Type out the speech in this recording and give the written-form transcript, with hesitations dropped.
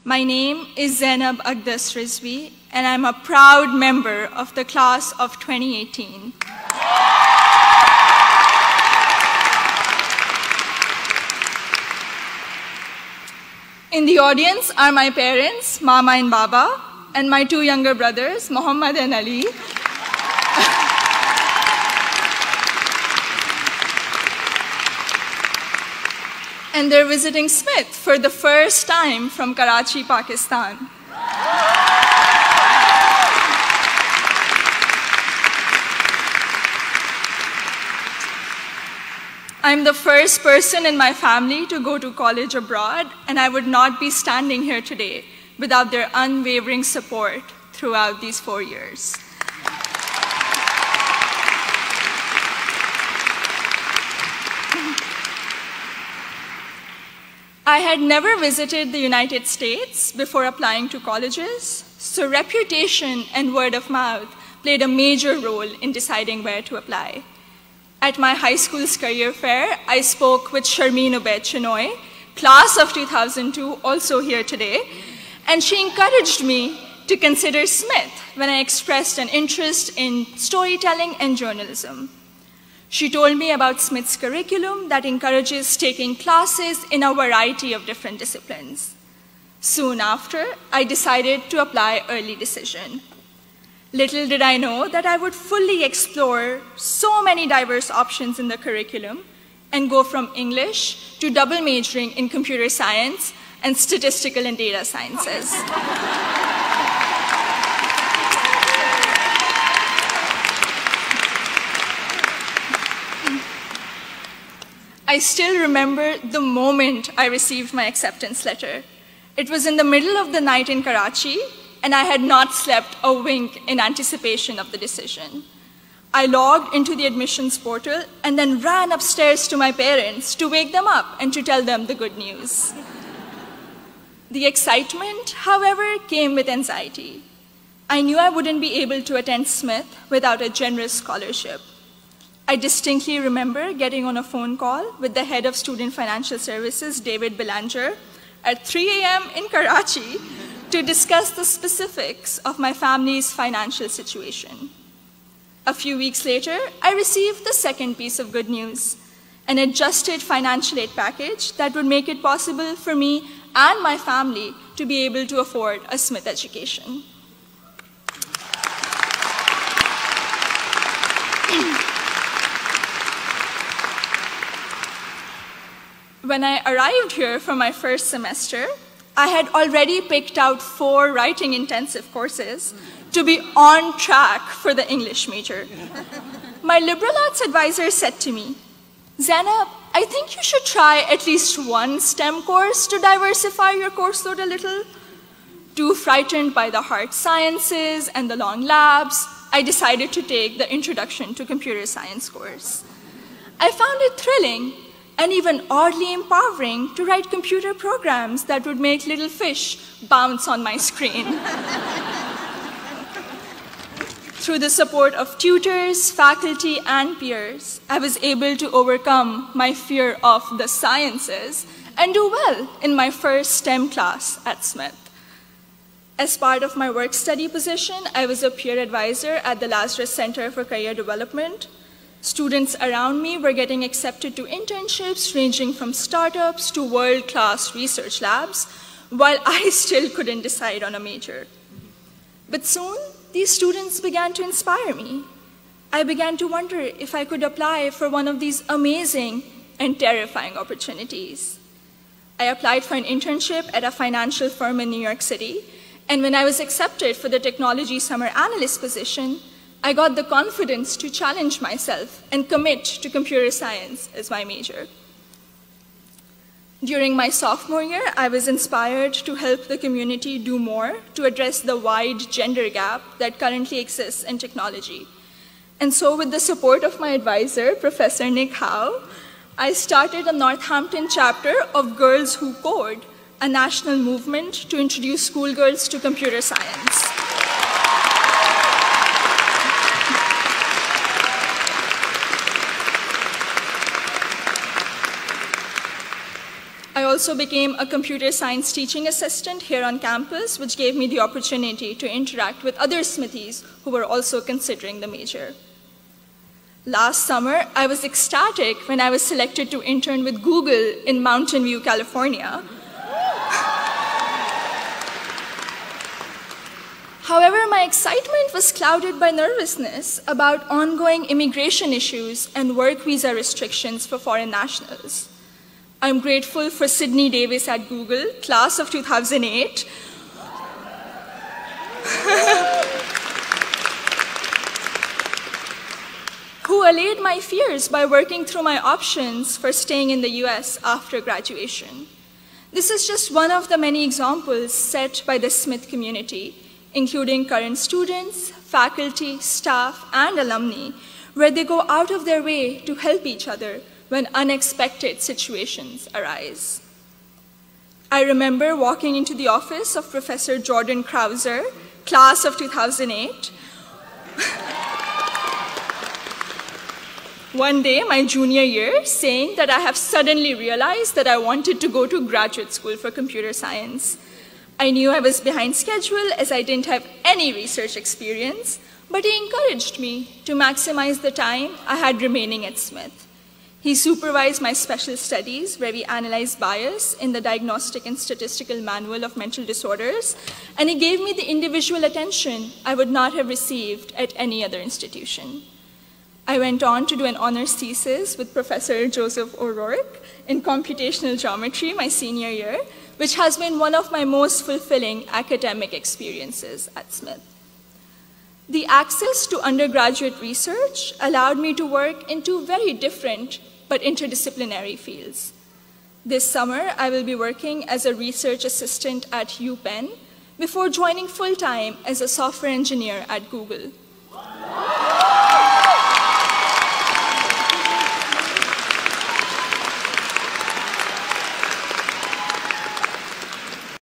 My name is Zainab Aqdas Rizvi, and I'm a proud member of the class of 2018. In the audience are my parents, Mama and Baba, and my two younger brothers, Muhammad and Ali. And they're visiting Smith for the first time from Karachi, Pakistan. I'm the first person in my family to go to college abroad, and I would not be standing here today without their unwavering support throughout these 4 years. I had never visited the United States before applying to colleges, so reputation and word of mouth played a major role in deciding where to apply. At my high school's career fair, I spoke with Sharmeen Ubaid Chinoy, class of 2002, also here today, and she encouraged me to consider Smith when I expressed an interest in storytelling and journalism. She told me about Smith's curriculum that encourages taking classes in a variety of different disciplines. Soon after, I decided to apply early decision. Little did I know that I would fully explore so many diverse options in the curriculum and go from English to double majoring in computer science and statistical and data sciences. I still remember the moment I received my acceptance letter. It was in the middle of the night in Karachi, and I had not slept a wink in anticipation of the decision. I logged into the admissions portal and then ran upstairs to my parents to wake them up and to tell them the good news. The excitement, however, came with anxiety. I knew I wouldn't be able to attend Smith without a generous scholarship. I distinctly remember getting on a phone call with the head of Student Financial Services, David Belanger, at 3 a.m. in Karachi to discuss the specifics of my family's financial situation. A few weeks later, I received the second piece of good news, an adjusted financial aid package that would make it possible for me and my family to be able to afford a Smith education. When I arrived here for my first semester, I had already picked out 4 writing intensive courses to be on track for the English major. My liberal arts advisor said to me, "Zainab, I think you should try at least one STEM course to diversify your course load a little." Too frightened by the hard sciences and the long labs, I decided to take the Introduction to Computer Science course. I found it thrilling and even oddly empowering to write computer programs that would make little fish bounce on my screen. Through the support of tutors, faculty, and peers, I was able to overcome my fear of the sciences and do well in my first STEM class at Smith. As part of my work-study position, I was a peer advisor at the Lazarus Center for Career Development. Students around me were getting accepted to internships ranging from startups to world-class research labs, while I still couldn't decide on a major. But soon, these students began to inspire me. I began to wonder if I could apply for one of these amazing and terrifying opportunities. I applied for an internship at a financial firm in New York City, and when I was accepted for the technology summer analyst position, I got the confidence to challenge myself and commit to computer science as my major. During my sophomore year, I was inspired to help the community do more to address the wide gender gap that currently exists in technology. And so with the support of my advisor, Professor Nick Howe, I started a Northampton chapter of Girls Who Code, a national movement to introduce schoolgirls to computer science. I also became a computer science teaching assistant here on campus, which gave me the opportunity to interact with other Smithies who were also considering the major. Last summer, I was ecstatic when I was selected to intern with Google in Mountain View, California. However, my excitement was clouded by nervousness about ongoing immigration issues and work visa restrictions for foreign nationals. I'm grateful for Sydney Davis at Google, class of 2008, who allayed my fears by working through my options for staying in the US after graduation. This is just one of the many examples set by the Smith community, including current students, faculty, staff, and alumni, where they go out of their way to help each other when unexpected situations arise. I remember walking into the office of Professor Jordan Krauser, class of 2008. One day, my junior year, saying that I have suddenly realized that I wanted to go to graduate school for computer science. I knew I was behind schedule as I didn't have any research experience, but he encouraged me to maximize the time I had remaining at Smith. He supervised my special studies, where we analyzed bias in the Diagnostic and Statistical Manual of Mental Disorders, and he gave me the individual attention I would not have received at any other institution. I went on to do an honors thesis with Professor Joseph O'Rourke in computational geometry my senior year, which has been one of my most fulfilling academic experiences at Smith. The access to undergraduate research allowed me to work in two very different but interdisciplinary fields. This summer, I will be working as a research assistant at UPenn before joining full-time as a software engineer at Google.